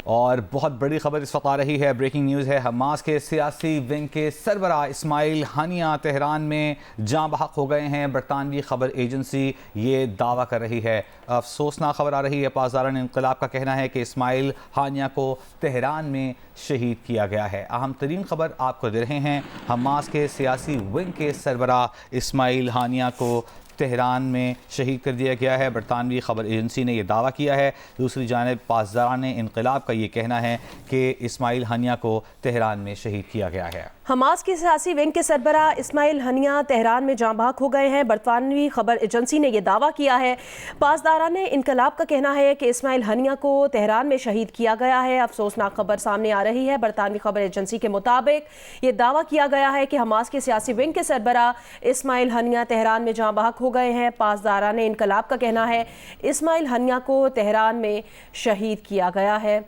और बहुत बड़ी खबर इस वक्त आ रही है, ब्रेकिंग न्यूज़ है। हमास के सियासी विंग के सरबराह इस्माइल हानिया तेहरान में जाँ बहक हो गए हैं। बरतानवी खबर एजेंसी ये दावा कर रही है। अफसोसनाक खबर आ रही है। पासदारान इनकलाब का कहना है कि इस्माइल हानिया को तेहरान में शहीद किया गया है। अहम तरीन खबर आपको दे रहे हैं। हमास के सियासी विंग के सरबराह इस्माइल हानिया को तेहरान में शहीद कर दिया गया है। बरतानवी खबर एजेंसी ने यह दावा किया है। दूसरी जानिब पासदारान इनकलाब का ये कहना है कि इस्माइल हानिया को तेहरान में शहीद किया गया है। हमास की सियासी विंग के सरबराह इस्माइल हानिया तेहरान में जाँ बहक हो गए हैं। बरतानवी खबर एजेंसी ने यह दावा किया है। पासदारान इनकलाब का कहना है कि इस्माइल हानिया को तेहरान में शहीद किया गया है। अफसोसनाक खबर सामने आ रही है। बरतानवी खबर एजेंसी के मुताबिक ये दावा किया गया है कि हमास के सियासी विंग के सरबराह इस्माइल हानिया तेहरान में जाँ बहक हो गए हैं। पासदारान इनकलाब का कहना है इस्माइल हानिया को तेहरान में शहीद किया गया है।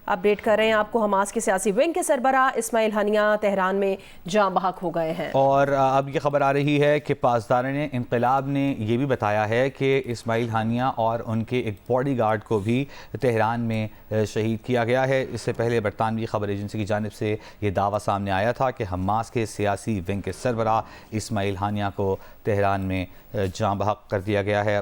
अपडेट कर रहे हैं आपको, हमास के सियासी विंग के सरबराह इस्माइल हानिया तेहरान में जाँ बहक हो गए हैं। और अब ये खबर आ रही है कि पासदारान इनकलाब ने यह भी बताया है कि इस्माइल हानिया और उनके एक बॉडीगार्ड को भी तेहरान में शहीद किया गया है। इससे पहले बरतानवी खबर एजेंसी की जानिब से ये दावा सामने आया था कि हमास के सियासी विंग के सरबराह इस्माइल हानिया को तेहरान में जाँ बहक कर दिया गया है।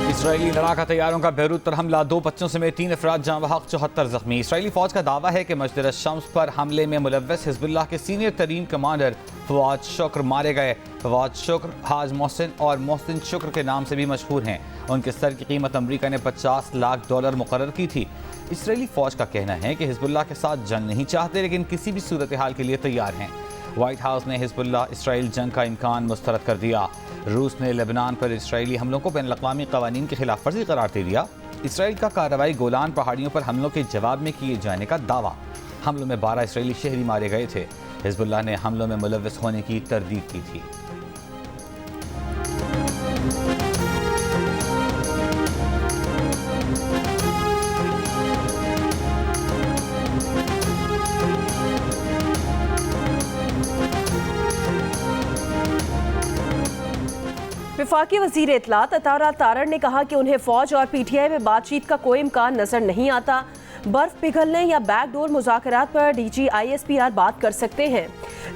इसराइली लड़ाका तैयारों का बेरूत पर हमला, 2 बच्चों समेत 3 अफराद जाँ बहक, 74 जख्मी। इसराइली फौज का दावा है कि मस्जिद शम्स पर हमले में मुलव्वस हिजबुल्लाह के सीनियर तरीन कमांडर फवाद शुक्र मारे गए। फवाद शुक्र हाज मोहसिन और मोहसिन शुक्र के नाम से भी मशहूर हैं। उनके सर की कीमत अमरीका ने $50 लाख मुकर्रर की थी। इसराइली फौज का कहना है कि हिजबुल्लाह के साथ जंग नहीं चाहते, लेकिन किसी भी सूरत हाल के लिए तैयार हैं। व्हाइट हाउस ने हिजबुल्लाह इसराइल जंग का इम्कान मुस्तरद कर दिया। रूस ने लेबनान पर इसराइली हमलों को बैनुल-अक़वामी क़वानीन की खिलाफ वर्जी करार दे दिया। इसराइल का कार्रवाई गोलान पहाड़ियों पर हमलों के जवाब में किए जाने का दावा। हमलों में 12 इसराइली शहरी मारे गए थे। हिजबुल्लाह ने हमलों में मुलव्वस होने की तरदीद की थी। वफाकी वज़ीर इत्तलात अतारा तारड़ ने कहा कि उन्हें फ़ौज और PTI में बातचीत का कोई इम्कान नज़र नहीं आता। बर्फ़ पिघलने या बैकडोर मुज़ाकरात पर DG ISPR बात कर सकते हैं।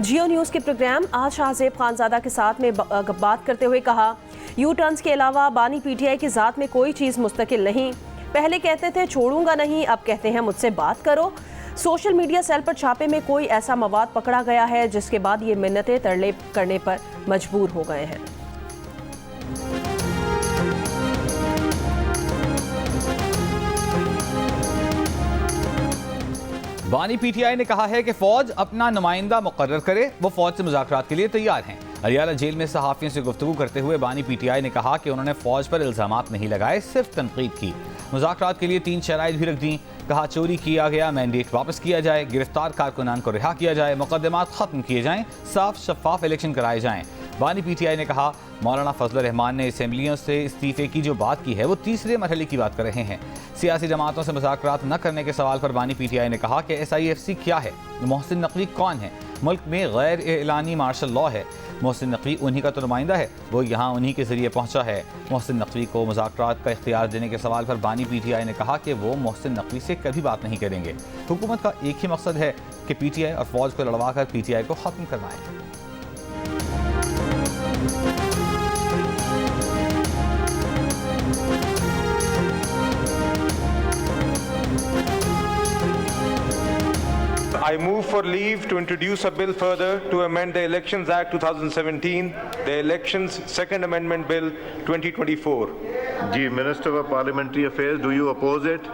जियो न्यूज़ के प्रोग्राम आज शाहज़ेब खानज़ादा के साथ में बात करते हुए कहा, यू टर्न्स के अलावा बानी PTI की ज़ात में कोई चीज़ मुस्तकिल नहीं। पहले कहते थे छोड़ूंगा नहीं, अब कहते हैं मुझसे बात करो। सोशल मीडिया सेल पर छापे में कोई ऐसा मवाद पकड़ा गया है जिसके बाद ये मिन्नतें तरले करने पर मजबूर हो गए हैं। बानी PTI ने कहा है कि फौज अपना नुमाइंदा मुकर्रर करे, वो फौज से मुज़ाकरात के लिए तैयार हैं। अरियाला जेल में सहाफ़ियों से गुफ्तगू करते हुए बानी PTI ने कहा कि उन्होंने फौज पर इल्ज़ामात नहीं लगाए, सिर्फ तनकीद की। मुज़ाकरात के लिए 3 शराइत भी रख दी। कहा चोरी किया गया मैंडेट वापस किया जाए, गिरफ्तार कारकुनान को रिहा किया जाए, मुकदमात खत्म किए जाएं, साफ शफाफ इलेक्शन कराए जाएं। बानी PTI ने कहा मौलाना फजल रहमान ने असेंबलियों से इस्तीफे की जो बात की है वो तीसरे मरहले की बात कर रहे हैं। सियासी जमातों से मुज़ाकरात न करने के सवाल पर बानी PTI ने कहा कि SIFC क्या है, मोहसिन नकवी कौन है, मुल्क में गैर एलानी मार्शल लॉ है, मोहसिन नकवी उन्हीं का तो नुमाइंदा है, वो यहाँ उन्हीं के ज़रिए पहुँचा है। मोहसिन नकवी को मुज़ाकरात का इख्तियार देने के सवाल पर बानी PTI ने कहा कि वो मोहसिन नकवी से कभी बात नहीं करेंगे। हुकूमत का एक ही मकसद है कि PTI और फौज को लड़वा कर PTI को ख़त्म करवाएं। I move for leave to introduce a bill further to amend the Elections Act 2017, the Elections Second Amendment Bill 2024. Ji, Minister of Parliamentary Affairs, do you oppose it?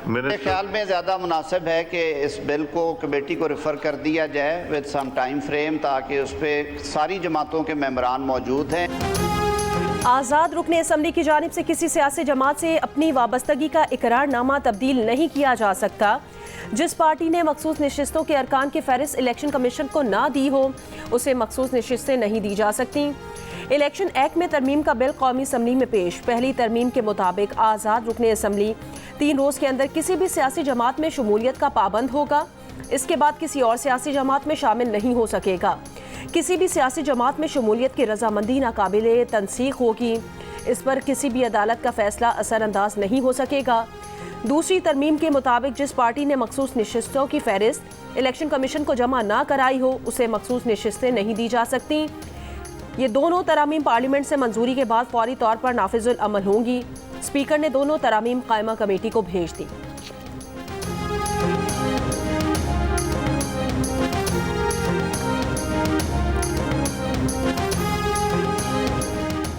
मेरे ख्याल में ज़्यादा मुनासिब है कि इस बिल को कमेटी को रेफ़र कर दिया जाए विद सम टाइम फ्रेम, ताकि उस पर सारी जमातों के मेंबरान मौजूद हैं। आज़ाद रुकने असम्बली की जानिब से किसी सियासी जमात से अपनी वाबस्तगी का इकरारनामा तब्दील नहीं किया जा सकता। जिस पार्टी ने मखसूस नशिस्तों के अरकान की फहरिस्त इलेक्शन कमीशन को ना दी हो, उसे मखसूस नशिस्तें नहीं दी जा सकती। इलेक्शन एक्ट में तरमीम का बिल कौमी असम्बली में पेश। पहली तरमीम के मुताबिक आज़ाद रुकने असम्बली 3 रोज़ के अंदर किसी भी सियासी जमात में शमूलियत का पाबंद होगा। इसके बाद किसी और सियासी जमात में शामिल नहीं हो सकेगा। किसी भी सियासी जमात में शमूलियत की रजामंदी नाकाबिले तनसीख होगी। इस पर किसी भी अदालत का फैसला असरअंदाज नहीं हो सकेगा। दूसरी तरमीम के मुताबिक जिस पार्टी ने मखसूस नशिस्तों की फहरिस्त इलेक्शन कमीशन को जमा ना कराई हो उसे मखसूस नशिस्तें नहीं दी जा सकती। ये दोनों तरामीम पार्लियामेंट से मंजूरी के बाद फौरी तौर पर नाफिजुल अमल होंगी। स्पीकर ने दोनों तरामीम कायमा कमेटी को भेज दी।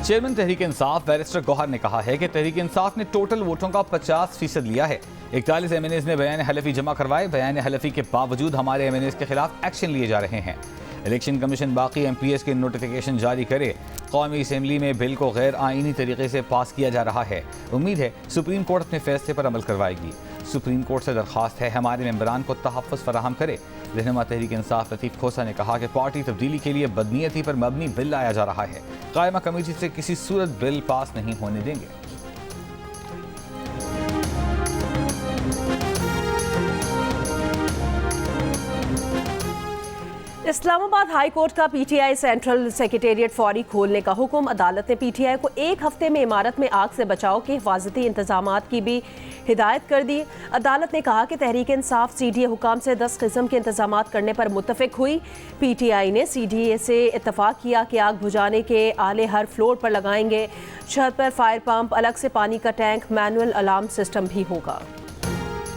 चेयरमैन तहरीक इंसाफ बैरिस्टर गौहर ने कहा है कि तहरीक इंसाफ ने टोटल वोटों का 50% लिया है। 41 एमएनएस ने बयान हलफी जमा करवाए। बयान हलफी के बावजूद हमारे एमएनएस के खिलाफ एक्शन लिए जा रहे हैं। इलेक्शन कमीशन बाकी एमपीएस के नोटिफिकेशन जारी करे। कौमी असेंबली में बिल को गैर आईनी तरीके से पास किया जा रहा है। उम्मीद है सुप्रीम कोर्ट अपने फैसले पर अमल करवाएगी। सुप्रीम कोर्ट से दरख्वास्त है हमारे मेंबरान को तहफ़्फ़ुज़ फराहम करे। रहनुमा तहरीक इंसाफ लतीफ़ खोसा ने कहा कि पार्टी तब्दीली के लिए बदनीयती पर मबनी बिल लाया जा रहा है। कायमा कमेटी से किसी सूरत बिल पास नहीं होने देंगे। इस्लामाबाद हाई कोर्ट का पीटीआई सेंट्रल सेक्रेटेरिएट फौरी खोलने का हुक्म। अदालत ने पीटीआई को एक हफ्ते में इमारत में आग से बचाव के हिफाजती इंतजामात की भी हिदायत कर दी। अदालत ने कहा कि तहरीक इंसाफ सीडीए हुकाम से 10 किस्म के इंतजामात करने पर मुत्तफिक हुई। पीटीआई ने सीडीए से इत्तफाक किया कि आग बुझाने के आले हर फ्लोर पर लगाएंगे। छत पर फायर पंप, अलग से पानी का टैंक, मैनुअल अलार्म सिस्टम भी होगा।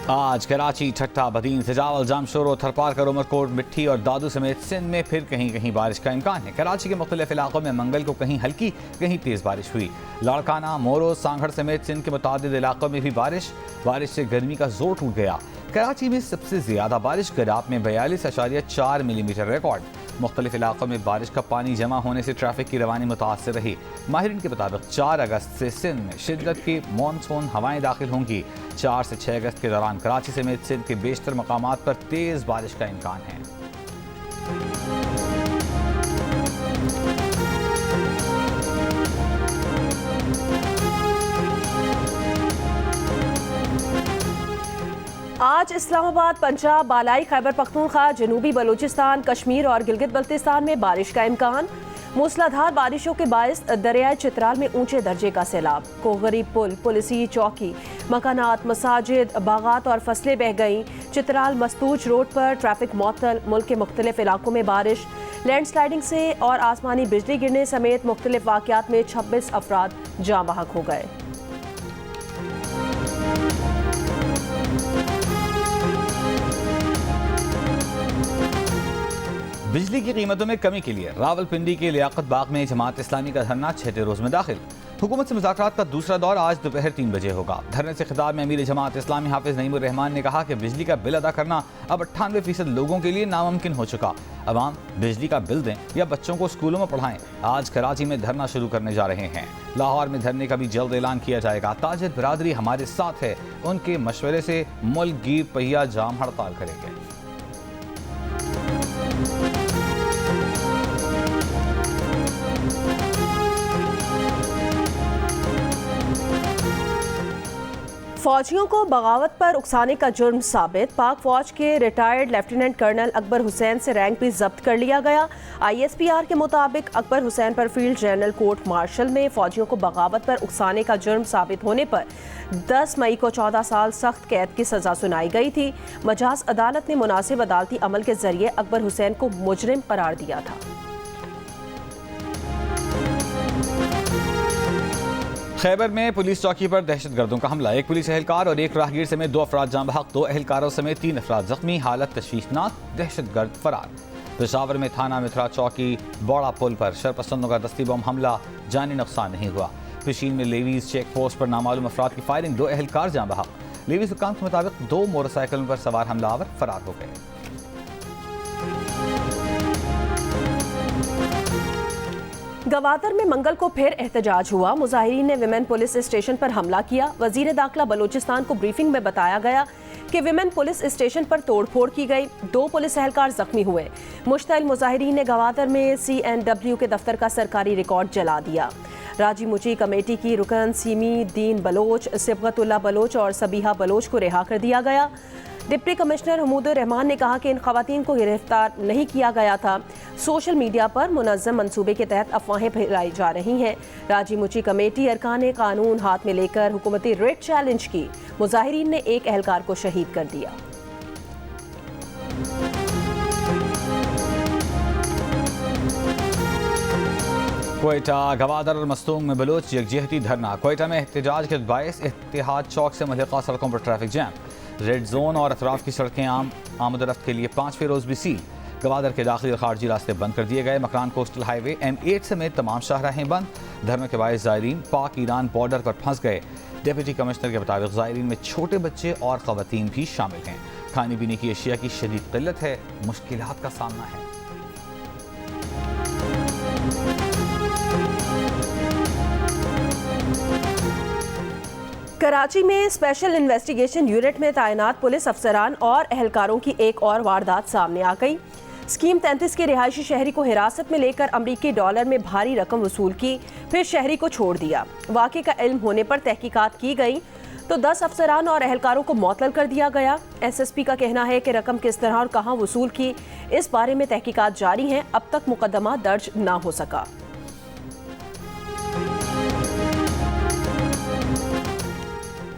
आज कराची, ठट्टा, बदीन, सजावल, जामशोरो, थरपारकर, उमरकोट, मिट्टी और दादू समेत सिंध में फिर कहीं कहीं बारिश का इम्कान है। कराची के मुख्तलिफ इलाकों में मंगल को कहीं हल्की कहीं तेज़ बारिश हुई। लाड़काना, मोरो, सांगड़ समेत सिंध के मुतादिद इलाकों में भी बारिश से गर्मी का जोर टूट गया। कराची में सबसे ज़्यादा बारिश गराब में 42.4 मिलीमीटर रिकॉर्ड। मुख्तलिफ इलाकों में बारिश का पानी जमा होने से ट्रैफिक की रवानी मुतासर रही। माहिरीन के मुताबिक 4 अगस्त से सिंध में शिद्दत की मानसून हवाएं दाखिल होंगी। 4 से 6 अगस्त के दौरान कराची समेत सिंध के बेशतर मकामात पर तेज़ बारिश का इम्कान है। आज इस्लामाबाद, पंजाब, बालाई खैबर पख्तूनख्वा, जनूबी बलूचिस्तान, कश्मीर और गिलगित बल्तिस्तान में बारिश का इम्कान। मूसलाधार बारिशों के बायस दरियाए चित्राल में ऊंचे दर्जे का सैलाब। कोगरी पुल, पुलिसी चौकी, मकानात, मसाजिद, बागात और फसलें बह गईं। चित्राल मस्तूज रोड पर ट्रैफिक मुअत्तल। मुल्क के मुख्तलिफ इलाकों में बारिश, लैंडस्लाइडिंग से और आसमानी बिजली गिरने समेत मुख्तलिफ वाक़यात में 26 अफराद जाँ बहक हो गए। बिजली की कीमतों में कमी के लिए रावलपिंडी के लियाकत बाग में जमात इस्लामी का धरना 6 रोज में दाखिल। हुकूमत से मुज़ाकरात का दूसरा दौर आज दोपहर 3 बजे होगा। धरने से खिताब में अमीर जमात इस्लामी हाफिज नईमुर रहमान ने कहा कि बिजली का बिल अदा करना अब 98% लोगों के लिए नामुमकिन हो चुका। अवाम बिजली का बिल दें या बच्चों को स्कूलों में पढ़ाएं। आज कराची में धरना शुरू करने जा रहे हैं। लाहौर में धरने का भी जल्द ऐलान किया जाएगा। ताजिर बिरादरी हमारे साथ है, उनके मशवरे से मुल्क गिर पहिया जाम हड़ताल करेंगे। फौजियों को बगावत पर उकसाने का जुर्म साबित। पाक फौज के retired lieutenant colonel Akbar Hussain से रैंक भी जब्त कर लिया गया। ISPR के मुताबिक अकबर हुसैन पर फील्ड जनरल कोर्ट मार्शल में फौजियों को बगावत पर उकसाने का जुर्म साबित होने पर 10 मई को 14 साल सख्त कैद की सजा सुनाई गई थी। मजाज अदालत ने मुनासिब अदालती अमल के जरिए अकबर हुसैन को मुजरिम करार दिया था। खैबर में पुलिस चौकी पर दहशतगर्दों का हमला। एक पुलिस एहलकार और एक राहगीर समेत 2 अफराद जाँ बहक, 2 एहलकारों समेत 3 अफराद जख्मी। हालत तशवीशनाक, दहशतगर्द फरार। पेशावर में थाना मित्रा चौकी बड़ा पुल पर शरपसंदों का दस्ती बम हमला, जानी नुकसान नहीं हुआ। पिशीन में लेवीज चेक पोस्ट पर नामालूम अफराद की फायरिंग, 2 एहलकार जाँ बहक। लेवीज हुकाम के मुताबिक 2 मोटरसाइकिलों पर सवार हमलावर फरार हो गए। गवादर में मंगल को फिर एहतजाज हुआ। मुजाहिरीन ने विमेन पुलिस स्टेशन पर हमला किया। वजीर दाखिला बलूचिस्तान को ब्रीफिंग में बताया गया कि विमेन पुलिस स्टेशन पर तोड़फोड़ की गई। 2 पुलिस एहलकार जख्मी हुए। मुश्तइल मुजाहिरीन ने गवादर में CNW के दफ्तर का सरकारी रिकॉर्ड जला दिया। राजी मुची कमेटी की रुकन सीमी दीन बलोच, सिबगतुल्ला बलोच और सबीहा बलोच को रिहा कर दिया गया। डिप्टी कमिश्नर हमूदुर रहमान ने कहा कि इन खवातीन को गिरफ्तार नहीं किया गया था। सोशल मीडिया पर मुनज़्ज़म मंसूबे के तहत अफवाहें फैलाई जा रही हैं। राजी मुची कमेटी अरकान कानून हाथ में लेकर हुकूमती रेड चैलेंज की। मुजाहिरीन ने एक एहलकार को शहीद कर दिया। क्वेटा, गवादर और मस्तूंग में बलोच यकजहती धरना। क्वेटा में एहतजाज के बायस इत्तेहाद चौक से मुल्हिका सड़कों पर ट्रैफिक जैम। रेड जोन और अतराफ की सड़कें आमदरफ्त के लिए 5 रोज़ भी सील। गवादर के दाखिली और खारजी रास्ते बंद कर दिए गए। मकरान कोस्टल हाईवे M8 समेत तमाम शाहराहें बंद। धरने के बायस ज़ायरीन पाक ईरान बॉर्डर पर फंस गए। डिप्टी कमिश्नर के मुताबिक ज़ायरीन में छोटे बच्चे और ख़वातीन भी शामिल हैं। खाने पीने की अशिया की शदीद किल्लत है, मुश्किलात का सामना है। कराची में स्पेशल इन्वेस्टिगेशन यूनिट में तैनात पुलिस अफसरान और एहलकारों की एक और वारदात सामने आ गई। स्कीम 33 के रिहायशी शहरी को हिरासत में लेकर अमरीकी डॉलर में भारी रकम वसूल की, फिर शहरी को छोड़ दिया। वाक़े का इल्म होने पर तहकीकात की गई तो 10 अफसरान और एहलकारों को मुअत्तल कर दिया गया। SSP का कहना है कि रकम किस तरह और कहां वसूल की, इस बारे में तहकीकात जारी हैं। अब तक मुकदमा दर्ज ना हो सका।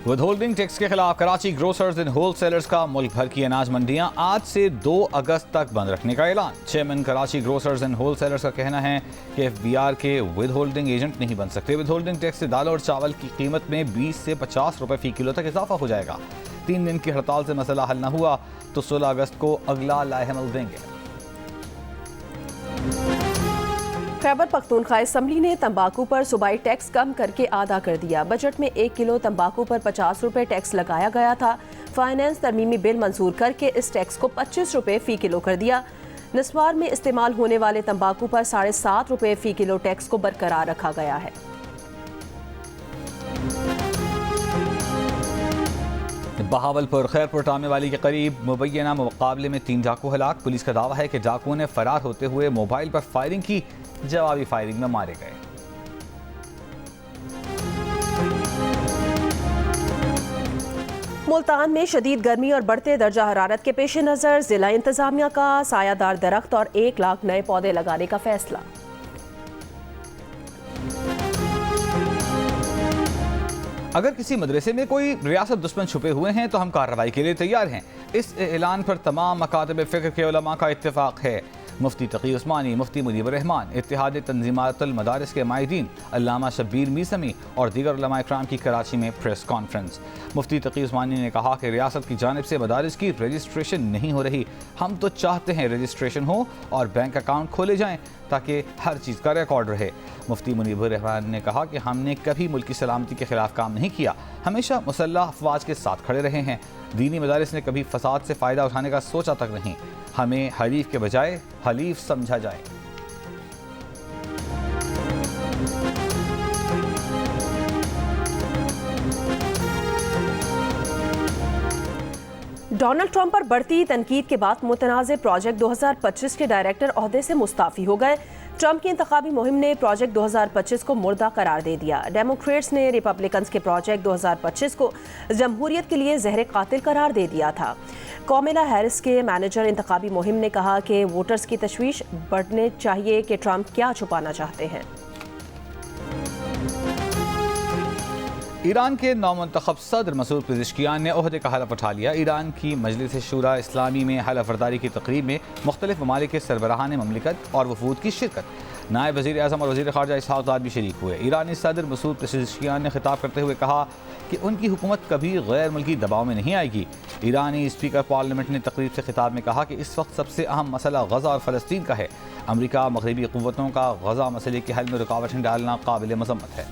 विदहोल्डिंग टैक्स के खिलाफ कराची ग्रोसर्स एंड होलसेलर्स का मुल्क भर की अनाज मंडियां आज से 2 अगस्त तक बंद रखने का ऐलान। Chairman Karachi grocers and wholesalers का कहना है कि FBR के विदहोल्डिंग एजेंट नहीं बन सकते। विदहोल्डिंग टैक्स से दाल और चावल की कीमत में 20 से 50 रुपए फी किलो तक इजाफा हो जाएगा। 3 दिन की हड़ताल से मसला हल न हुआ तो 16 अगस्त को अगला लाहेमल देंगे। खैबर पख्तूनख्वा असम्बली ने तंबाकू पर सूबाई टैक्स कम करके आधा कर दिया। बजट में 1 किलो तंबाकू पर 50 रुपए टैक्स लगाया गया था। फाइनेंस तरमीमी बिल मंजूर करके इस टैक्स को 25 रुपए फी किलो कर दिया। नस्वार में इस्तेमाल होने वाले तंबाकू पर 7.5 रुपए फी किलो टैक्स को बरकरार रखा गया है। बहावलपुर खैरपुर टामे वाली के करीब मुबैना मुकाबले में 3 डाकू हलाक। पुलिस का दावा है कि डाकुओं ने फरार होते हुए मोबाइल पर फायरिंग की, जवाबी फायरिंग में मारे गए। मुल्तान में शदीद गर्मी और बढ़ते दर्जा हरारत के पेश नज़र जिला इंतजामिया का सायादार दरख्त और 1 लाख नए पौधे लगाने का फैसला। अगर किसी मदरसे में कोई रियासत दुश्मन छुपे हुए हैं तो हम कार्रवाई के लिए तैयार हैं। इस ऐलान पर तमाम मकातब फ़िक्र के उलमा का इत्तेफाक है। मुफ्ती तकी उस्मानी, मुफ्ती मुनीब रहमान, इत्तेहाद तंजीमातुल मदारिस के माहिदीन अल्लामा शब्बीर मीसमी और दीगर उलमा इकराम की कराची में प्रेस कॉन्फ्रेंस। मुफ्ती तकी उस्मानी ने कहा कि रियासत की जानिब से मदारिस की रजिस्ट्रेशन नहीं हो रही। हम तो चाहते हैं रजिस्ट्रेशन हो और बैंक अकाउंट खोले जाएँ ताकि हर चीज़ का रिकॉर्ड रहे। मुफ्ती मुनीब रहमान ने कहा कि हमने कभी मुल्क की सलामती के खिलाफ काम नहीं किया, हमेशा मुसल्लह अफवाज के साथ खड़े रहे हैं। दीनी मदारिस ने कभी फसाद से फ़ायदा उठाने का सोचा तक नहीं। हमें हरीफ के बजाय हलीफ समझा जाए। डोनाल्ड ट्रंप पर बढ़ती तनकीद के बाद मुतनाज़ प्रोजेक्ट 2025 के डायरेक्टर ओहदे से मुस्ताफ़ी हो गए। ट्रंप की इंतखाबी मुहिम ने प्रोजेक्ट 2025 को मुर्दा करार दे दिया। डेमोक्रेट्स ने रिपब्लिकन्स के प्रोजेक्ट 2025 को जमहूरियत के लिए जहर कातिल करार दे दिया था। कामिला हैरिस के मैनेजर इंतखाबी मुहिम ने कहा कि वोटर्स की तशवीश बढ़ने चाहिए कि ट्रंप क्या छुपाना चाहते हैं। ईरान के नौमुंतखब सदर मसूद पेज़ेश्कियान ने ओहदे का हलफ उठा लिया। ईरान की मजलिस शूरा इस्लामी में हलफ बर्दारी की तकरीब में मुख्तलिफ ममालिक के सरबराहान ममलिकत और वफूद की शिरकत। नायब वज़ीर आज़म और वज़ीर ख़ारजा इसहाक़ दाद भी शरीक हुए। ईरानी सदर मसूद पेज़ेश्कियान ने खिताब करते हुए कहा कि उनकी हुकूमत कभी गैर मुल्की दबाव में नहीं आएगी। ईरानी स्पीकर पार्लियामेंट ने तकरीब से खिताब में कहा कि इस वक्त सबसे अहम मसला गज़ा और फ़लस्तीन का है। अमरीका मगरबी क़ुव्वतों का गज़ा मसले के हल में रुकावटें डालना काबिल मज़म्मत है।